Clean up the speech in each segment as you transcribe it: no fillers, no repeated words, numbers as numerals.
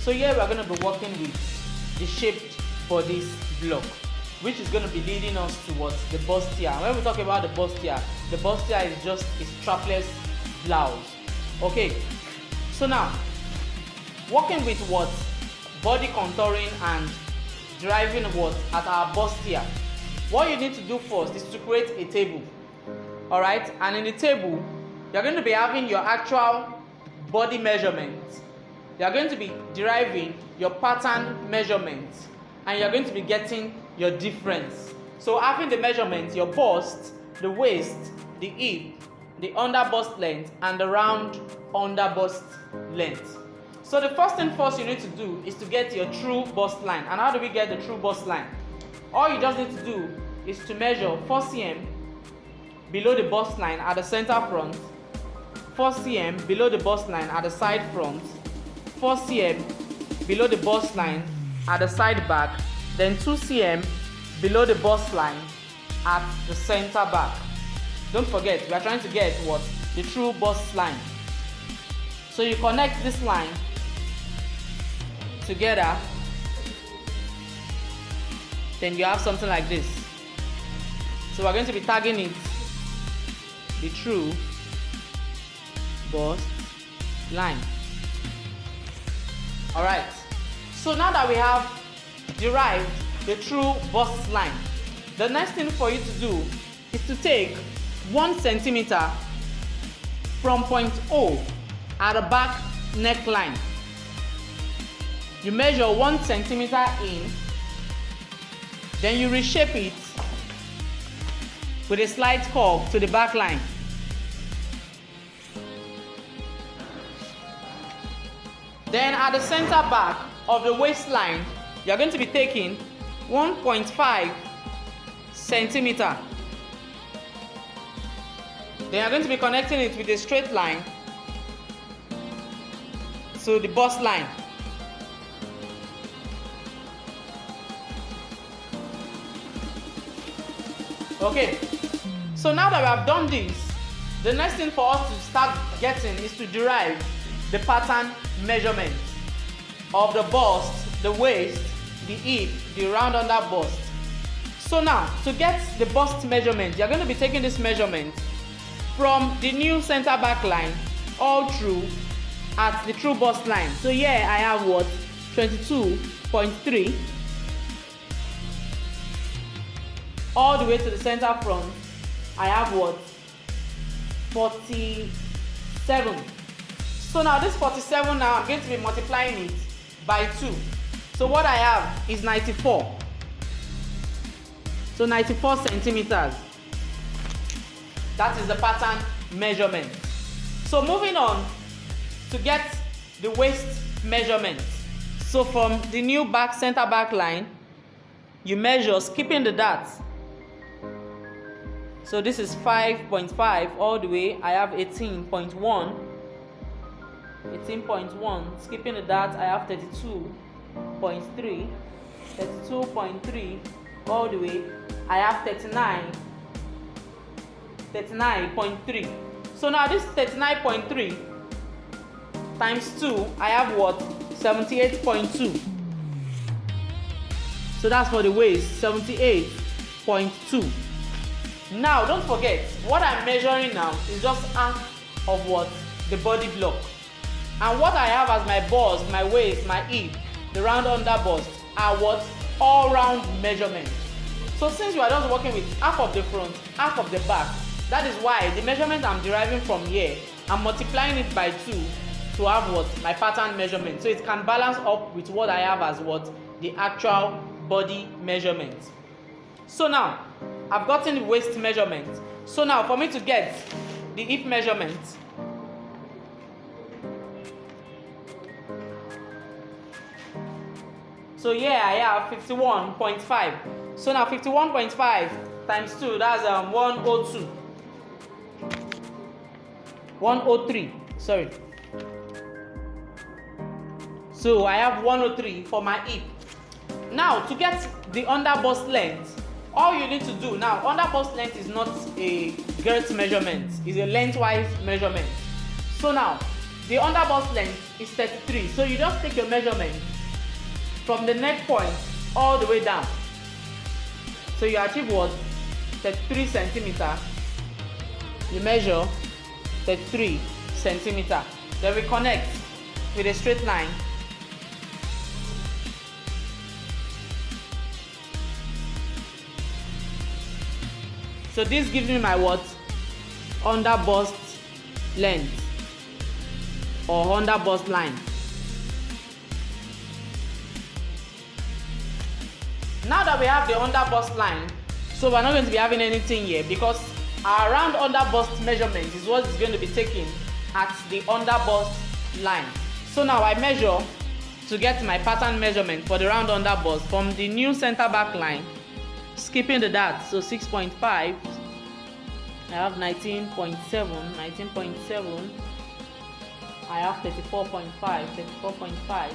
So here we are going to be working with the shape for this block, which is going to be leading us towards the bustier. And when we talk about the bustier is just a strapless blouse. Okay, so now working with what body contouring and deriving what at our bustier, what you need to do first is to create a table. All right, and in the table you're going to be having your actual body measurement, you're going to be deriving your pattern measurement, and you're going to be getting your difference. So having the measurements, your bust, the waist, the hip, the under bust length, and the round under bust length. So the first thing first you need to do is to get your true bust line. And how do we get the true bust line? All you just need to do is to measure 4 cm below the bust line at the center front, 4 cm below the bust line at the side front, 4 cm below the bust line at the side back, then 2 cm below the bust line at the center back. Don't forget, we are trying to get what? The true bust line. So you connect this line together, then you have something like this. So we're going to be tagging it the true bust line. Alright, so now that we have derived the true bust line, the next thing for you to do is to take 1 centimeter from point O at the back neckline. You measure 1 centimeter in, then you reshape it with a slight curve to the back line. Then at the center back of the waistline, you are going to be taking 1.5 centimeter. Then you are going to be connecting it with a straight line to the bust line. Okay, so now that we have done this, the next thing for us to start getting is to derive the pattern measurement of the bust, the waist, the hip, the round under bust. So now, to get the bust measurement, you're going to be taking this measurement from the new center back line all through at the true bust line. So here I have what? 22.3 all the way to the center front. I have what? 47. So now this 47, now I'm going to be multiplying it by 2. So what I have is 94. So 94 centimeters. That is the pattern measurement. So moving on to get the waist measurement. So from the new back center back line, you measure skipping the dots. So this is 5.5 all the way. I have 18.1. 18.1. Skipping the dots, I have 32.3. 32.3 all the way. I have 39.3. So now this 39.3 times 2, I have what? 78.2. So that's for the waist, 78.2. Now don't forget, what I'm measuring now is just half of what? The body block. And what I have as my bust, my waist, my hip, the round under bust are what? All round measurements. So since you are just working with half of the front, half of the back, that is why the measurement I'm deriving from here, I'm multiplying it by 2 to have what? My pattern measurement. So it can balance up with what I have as what? The actual body measurement. So now, I've gotten the waist measurement. So now for me to get the hip measurement, so here I have 51.5. So now 51.5 times 2, that's 102. 103, sorry. So I have 103 for my hip. Now to get the under bust length, all you need to do now, under bust length is not a girth measurement, it's a lengthwise measurement. So now the underbust length is 33. So you just take your measurement from the neck point all the way down. So you achieve what? 33 centimeter. You measure 33 centimeter. Then we connect with a straight line. So this gives me my what? Underbust length or underbust line. Now that we have the underbust line, so we're not going to be having anything here because our round underbust measurement is what is going to be taken at the underbust line. So now I measure to get my pattern measurement for the round underbust from the new center back line, skipping the dart. So 6.5, I have 19.7, I have 34.5,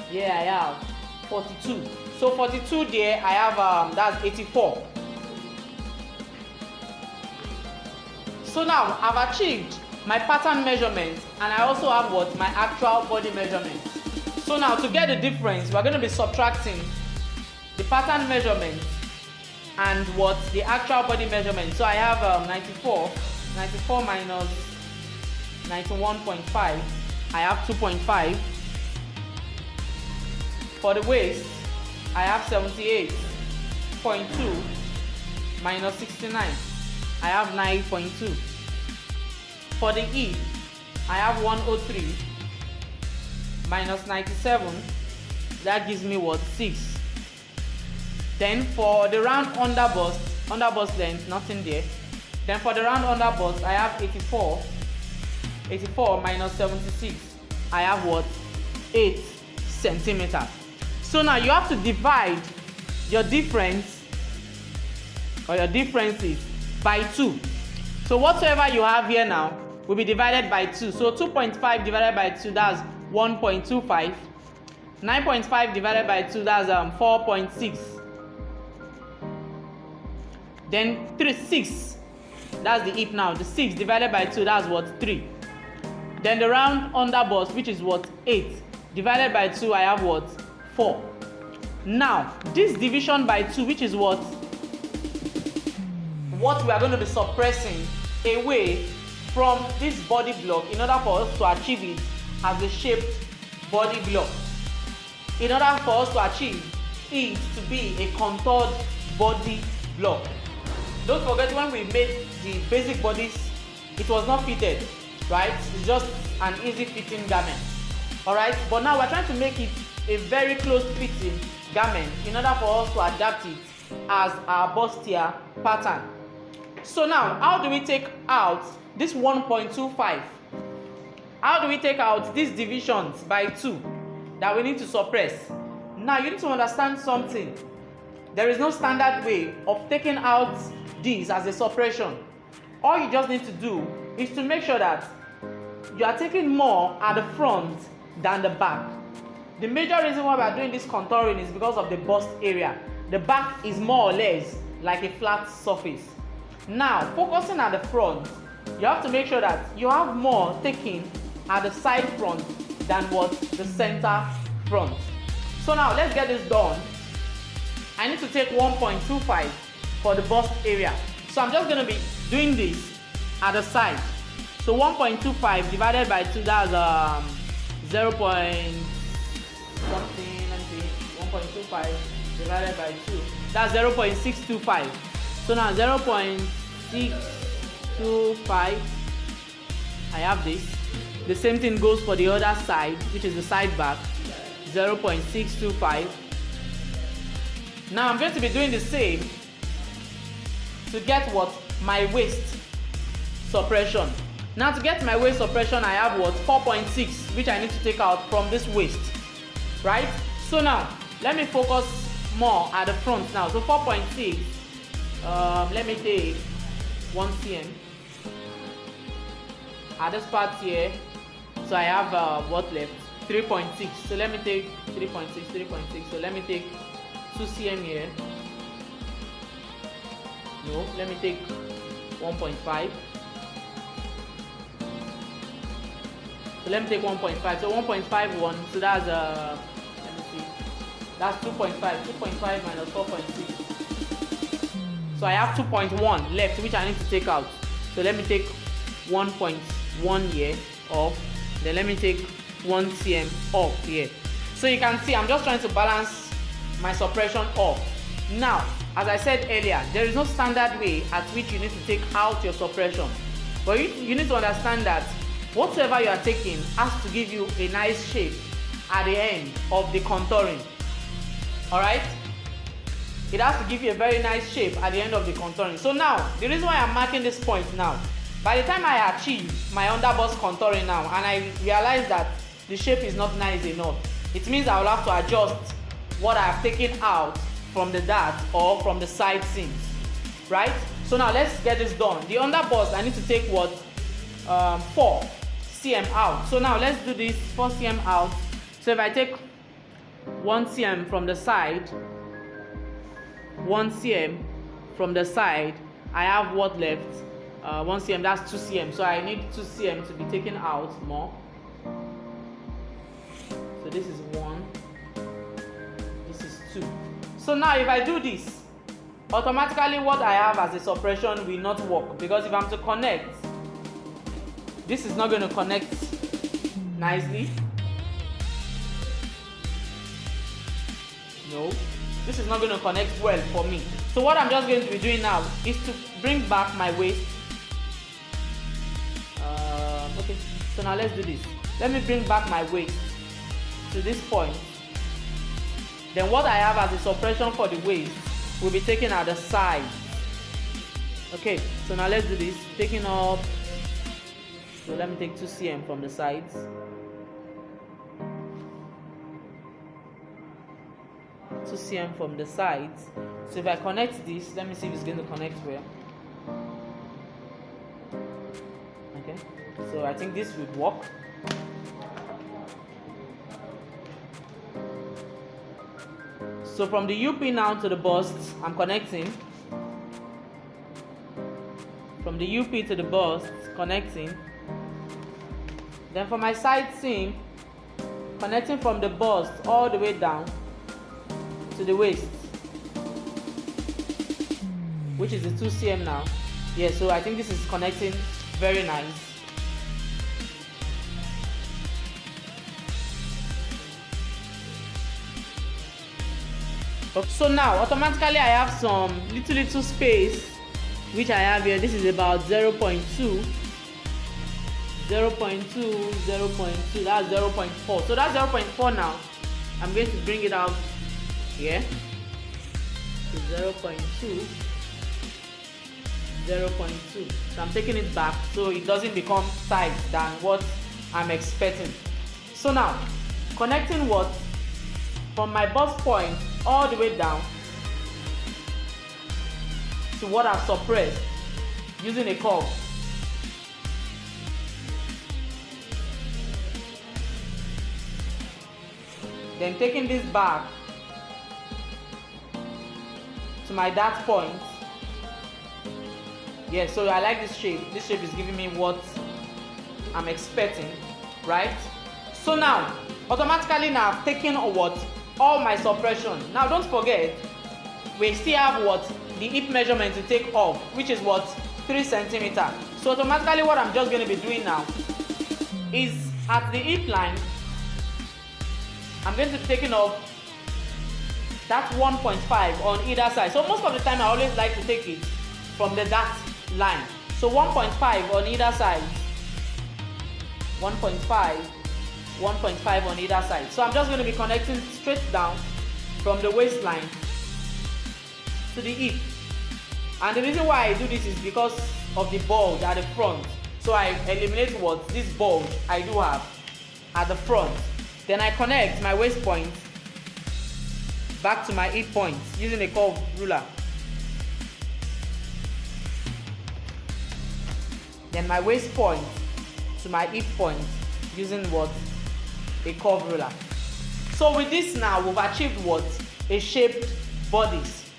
here I have 42. So 42 there, I have that's 84. So now I've achieved my pattern measurement and I also have what? My actual body measurement. So now to get the difference, we're going to be subtracting the pattern measurement and what? The actual body measurement. So I have 94 minus 91.5, I have 2.5. For the waist, I have 78.2 minus 69, I have 9.2. For the E, I have 103 minus 97, that gives me what? 6. Then for the round underbust length, nothing there. Then for the round underbust, I have 84 minus 76, I have what? 8 centimeters. So now you have to divide your difference or your differences by 2. So whatsoever you have here now will be divided by 2. So 2.5 divided by 2, that's 1.25. 9.5 divided by 2, that's 4.6. Then 6, that's the hip now. The 6 divided by 2, that's what? 3. Then the round underbust, which is what? 8. Divided by 2, I have what? 4. Now, this division by 2, which is what we are going to be suppressing away from this body block in order for us to achieve it as a shaped body block. In order for us to achieve it to be a contoured body block. Don't forget, when we made the basic bodies, it was not fitted, right? It's just an easy fitting garment. Alright, but now we're trying to make it a very close fitting garment in order for us to adapt it as our bustier pattern. So now, how do we take out this 1.25? How do we take out these divisions by 2 that we need to suppress? Now you need to understand something. There is no standard way of taking out this as a suppression. All you just need to do is to make sure that you are taking more at the front than the back. The major reason why we are doing this contouring is because of the bust area. The back is more or less like a flat surface. Now, focusing at the front, you have to make sure that you have more taken at the side front than what? The center front. So now let's get this done. I need to take 1.25 for the bust area. So I'm just going to be doing this at the side. So 1.25 divided by 2, that's 0. Something, let me see, 1.25 divided by 2, that's 0.625. So now 0.625, I have this. The same thing goes for the other side, which is the side back, 0.625. Now I'm going to be doing the same to get what? My waist suppression. Now to get my waist suppression, I have what? 4.6, which I need to take out from this waist. Right? So now, let me focus more at the front now. So 4.6, let me take 1 cm. At this part here, so I have what left? 3.6. So let me take 3.6. So let me take 2 cm here. No, let me take 1.5. So let me take 1.5. So 1.51. So that's let me see. That's 2.5. 2.5 minus 4.6. So I have 2.1 left, which I need to take out. So let me take 1.1 here off. Then let me take 1 cm off here. So you can see I'm just trying to balance my suppression off. Now, as I said earlier, there is no standard way at which you need to take out your suppression. But you need to understand that whatsoever you are taking has to give you a nice shape at the end of the contouring. Alright? It has to give you a very nice shape at the end of the contouring. So now, the reason why I'm marking this point now, by the time I achieve my underbust contouring now and I realize that the shape is not nice enough, it means I will have to adjust what I have taken out from the dart or from the side seams, right? So now let's get this done. The underbust, I need to take what? 4 cm out. So now let's do this 4 cm out. So if I take 1 cm from the side, 1 cm from the side, I have what left? 1 cm, that's 2 cm. So I need 2 cm to be taken out more. So this is 1, this is 2. So now if I do this, automatically what I have as a suppression will not work, because if I'm to connect, this is not going to connect nicely. No, this is not going to connect well for me. So what I'm just going to be doing now is to bring back my waist. Okay, so now let's do this. Let me bring back my waist to this point. Then what I have as a suppression for the waist will be taken at the side. Okay, so now let's do this. Taking up. So let me take 2 cm from the sides. 2 cm from the sides. So if I connect this, let me see if it's going to connect well. Okay, so I think this would work. So from the UP now to the bust, I'm connecting. From the UP to the bust, connecting. Then for my side seam, connecting from the bust all the way down to the waist, which is the 2 cm now. Yeah, so I think this is connecting very nice. So now automatically I have some little space which I have here. This is about 0.2, 0.2, 0.2, that's 0.4. So that's 0.4 now. I'm going to bring it out here to 0.2, 0.2. So I'm taking it back so it doesn't become tight than what I'm expecting. So now connecting what? From my bust point all the way down to what I've suppressed using a curve. Then taking this back to my dart point. Yeah, so I like this shape. This shape is giving me what I'm expecting, right? So now, automatically now I've taken what? All my suppression. Now don't forget, we still have what? The hip measurement to take off, which is what? 3 cm. So automatically what I'm just going to be doing now is at the hip line, I'm going to be taking off that 1.5 on either side. So most of the time I always like to take it from the dart line. So 1.5 on either side, 1.5, 1.5 on either side. So I'm just going to be connecting straight down from the waistline to the hip. And the reason why I do this is because of the bulge at the front. So I eliminate what? This bulge I do have at the front. Then I connect my waist point back to my hip point using a curved ruler. Then my waist point to my hip point using what? A curved ruler. So with this now we've achieved what? A shaped bodice.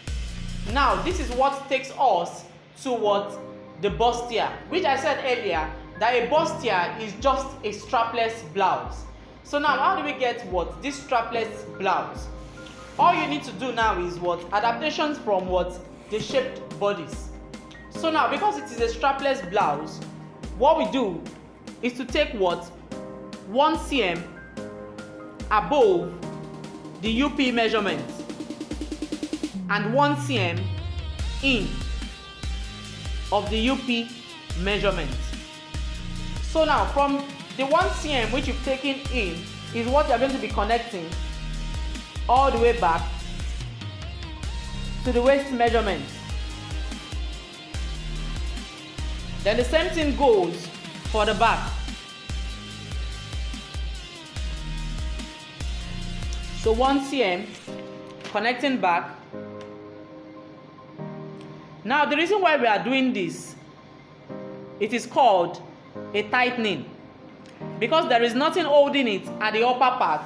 Now this is what takes us to what? The bustier, which I said earlier that a bustier is just a strapless blouse. So now how do we get what? This strapless blouse. All you need to do now is what? Adaptations from what? The shaped bodies. So now because it is a strapless blouse, what we do is to take what? 1 cm above the UP measurement and 1 cm in of the UP measurement. So now from the 1 cm which you've taken in is what you're going to be connecting all the way back to the waist measurement. Then the same thing goes for the back. So 1 cm connecting back. Now the reason why we are doing this, it is called a tightening, because there is nothing holding it at the upper part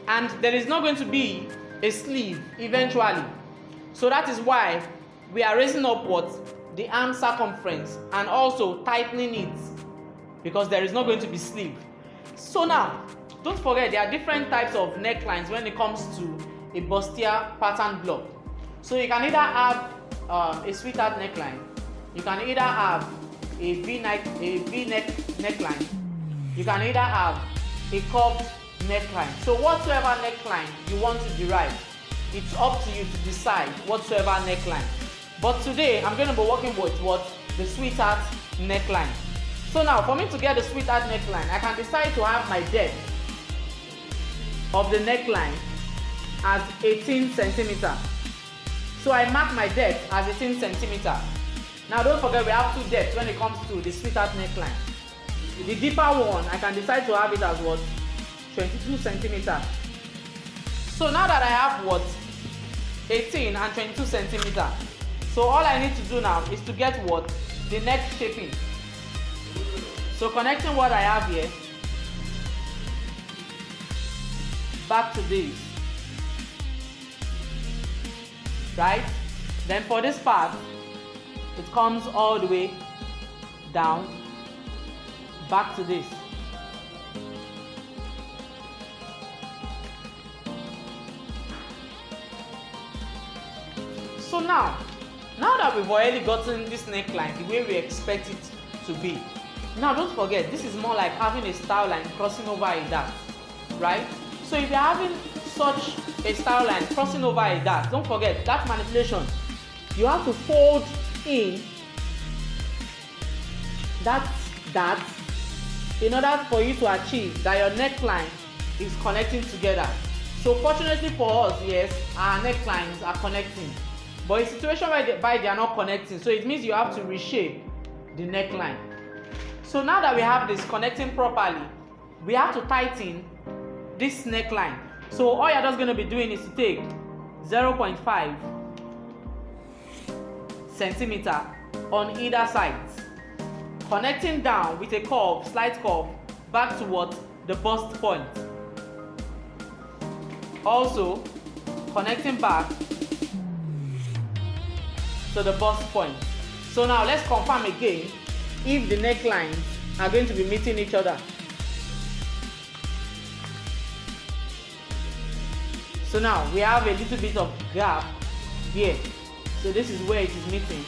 and there is not going to be a sleeve eventually. So that is why we are raising up what? The arm circumference and also tightening it, because there is not going to be sleeve. So now don't forget there are different types of necklines when it comes to a bustier pattern block. So you can either have a sweetheart neckline, you can either have a V-neck neckline, you can either have a curved neckline. So whatsoever neckline you want to derive, it's up to you to decide whatsoever neckline. But today I'm going to be working with what? The sweetheart neckline. So now for me to get the sweetheart neckline, I can decide to have my depth of the neckline as 18 centimeter. So I mark my depth as 18 centimeter. Now don't forget we have two depths when it comes to the sweetheart neckline. The deeper one, I can decide to have it as what? 22 centimeter. So now that I have what? 18 and 22 centimeter. So all I need to do now is to get what? The neck shaping. So connecting what I have here back to this, right? Then for this part, it comes all the way down back to this. So now that we've already gotten this neckline the way we expect it to be, now don't forget this is more like having a style line crossing over a dart, right? So if you're having such a style line crossing over a dart, don't forget that manipulation. You have to fold in that dart in order for you to achieve that your neckline is connecting together. So fortunately for us, yes, our necklines are connecting. But in a situation where they are not connecting, so it means you have to reshape the neckline. So now that we have this connecting properly, we have to tighten this neckline. So all you're just going to be doing is to take 0.5 centimeter on either side, connecting down with a curve, slight curve, back to what? The bust point. Also connecting back to the bust point. So now let's confirm again if the necklines are going to be meeting each other. So now we have a little bit of gap here. So this is where it is meeting.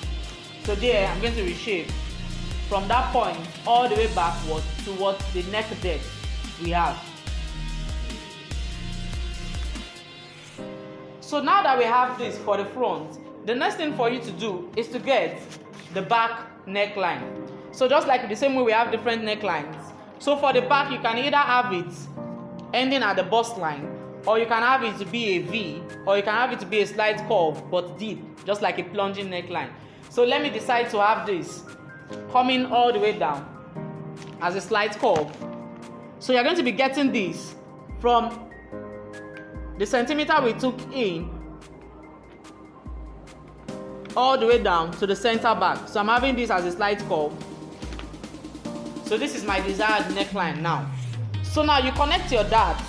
So there I'm going to reshape from that point all the way backward towards the neck depth we have. So now that we have this for the front, the next thing for you to do is to get the back neckline. So just like the same way we have different necklines. So for the back, you can either have it ending at the bust line, or you can have it to be a V, or you can have it to be a slight curve but deep, just like a plunging neckline. So let me decide to have this coming all the way down as a slight curve. So you're going to be getting this from the centimeter we took in all the way down to the center back. So I'm having this as a slight curve. So this is my desired neckline now. So now you connect your dart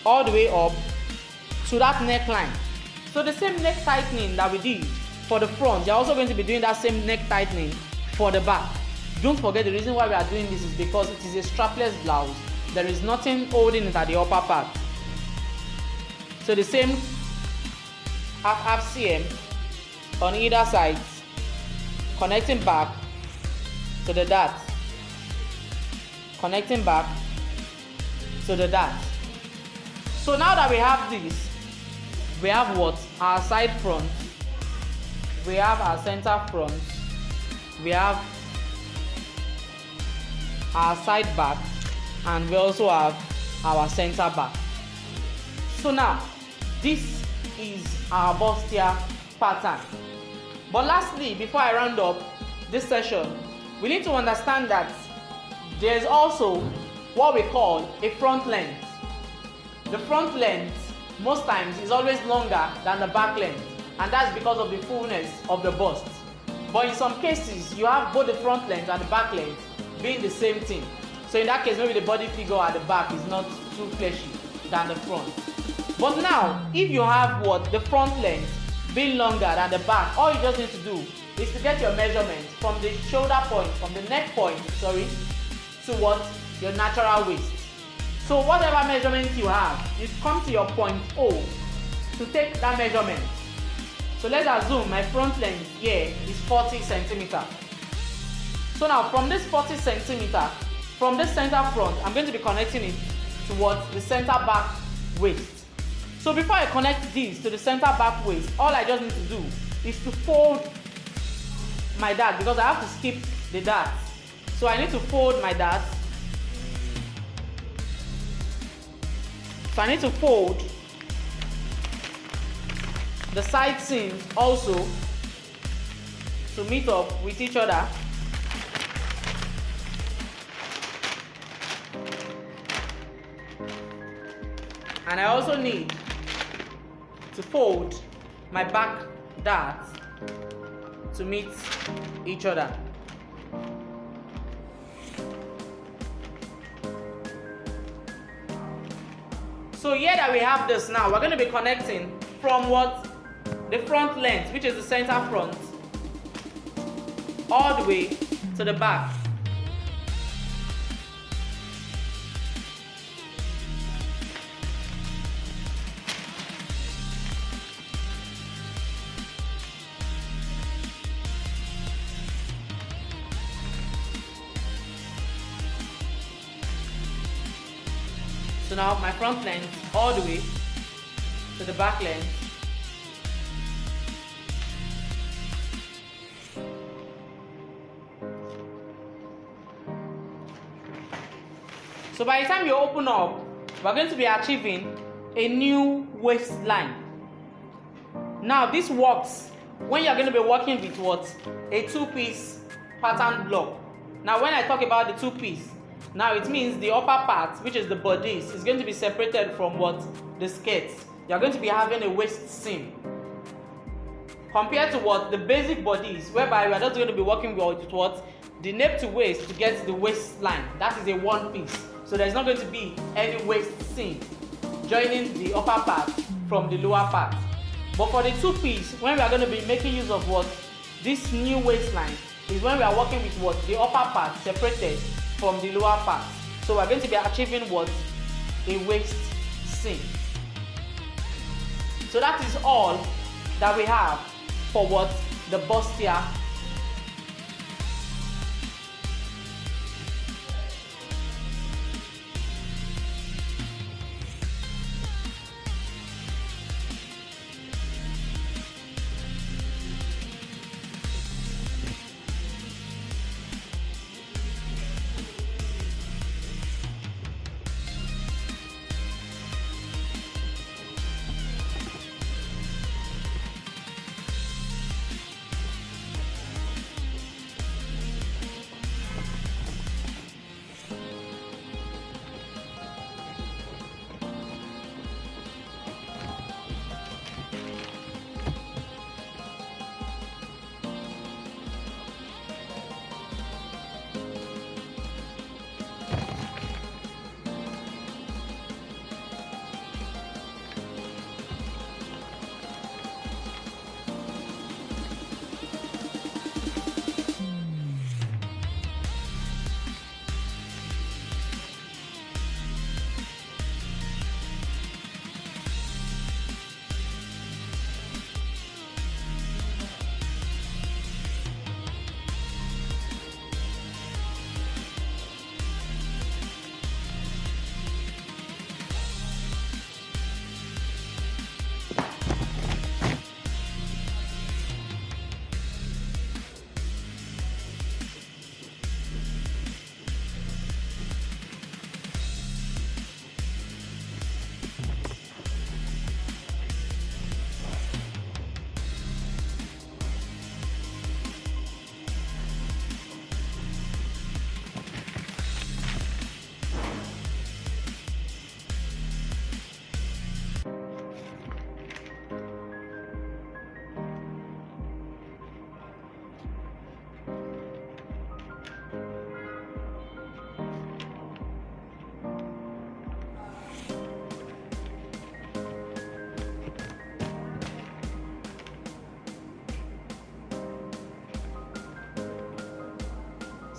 all the way up to that neckline. So the same neck tightening that we did for the front, you're also going to be doing that same neck tightening for the back. Don't forget, the reason why we are doing this is because it is a strapless blouse. There is nothing holding it at the upper part. So the same half cm on either side, connecting back to the dart, connecting back to the dart. So now that we have this, we have what? Our side front, we have our center front, we have our side back, and we also have our center back. So now this is our bustier pattern. But lastly, before I round up this session, we need to understand that there is also what we call a front length. The front length most times is always longer than the back length, and that's because of the fullness of the bust. But in some cases, you have both the front length and the back length being the same thing. So in that case, maybe the body figure at the back is not too fleshy than the front. But now, if you have what? The front length being longer than the back, all you just need to do is to get your measurement from the shoulder point, from the neck point, to what? Your natural waist. So whatever measurement you have, you come to your point O to take that measurement. So let's assume my front length here is 40 centimeter. So now from this 40 centimeter, from this center front, I'm going to be connecting it towards the center back waist. So before I connect this to the center back waist, all I just need to do is to fold my dart, because I have to skip the dart. So I need to fold my dart. So I need to fold the side seams also to meet up with each other. And I also need to fold my back dart to meet each other. So here that we have this now, we're going to be connecting from what? The front length, which is the center front, all the way to the back. So now my front length all the way to the back length. So by the time you open up, we're going to be achieving a new waistline. Now this works when you're going to be working with what? A two-piece pattern block. Now when I talk about the two-piece, now it means the upper part, which is the bodice, is going to be separated from what? The skirts. You're going to be having a waist seam. Compared to what? The basic bodice, whereby we're just going to be working with what? The nape to waist to get the waistline. That is a one piece. So there's not going to be any waist seam joining the upper part from the lower part. But for the two piece, when we are going to be making use of what? This new waistline is when we are working with what? The upper part separated from the lower part. So we're going to be achieving what? A waist seam. So that is all that we have for what? The bustier.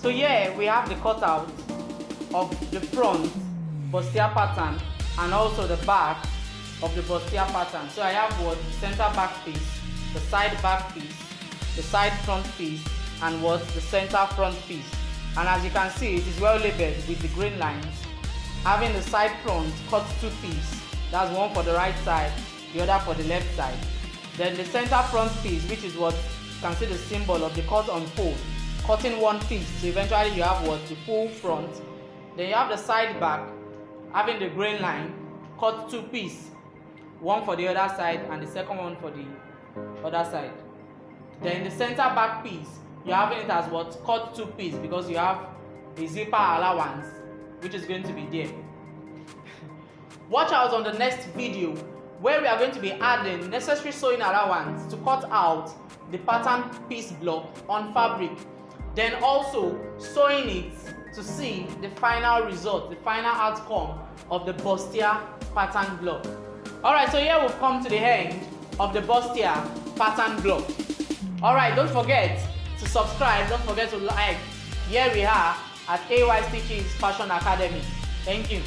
So here we have the cutout of the front bustier pattern and also the back of the bustier pattern. So I have what? The center back piece, the side back piece, the side front piece, and what? The center front piece. And as you can see, it is well labeled with the green lines. Having the side front cut 2 pieces, that's one for the right side, the other for the left side. Then the center front piece, which is what you can see the symbol of the cut on fold, cutting 1 piece, so eventually you have what? The full front. Then you have the side back, having the green line, cut 2 pieces, one for the other side and the second one for the other side. Then the center back piece, you're having it as what? Cut 2 pieces, because you have a zipper allowance which is going to be there. Watch out on the next video where we are going to be adding necessary sewing allowance to cut out the pattern piece block on fabric, then also sewing it to see the final result, the final outcome of the bustier pattern block. Alright, so here we've come to the end of the bustier pattern block. Alright, don't forget to subscribe, don't forget to like. Here we are at AY Stitches Fashion Academy. Thank you.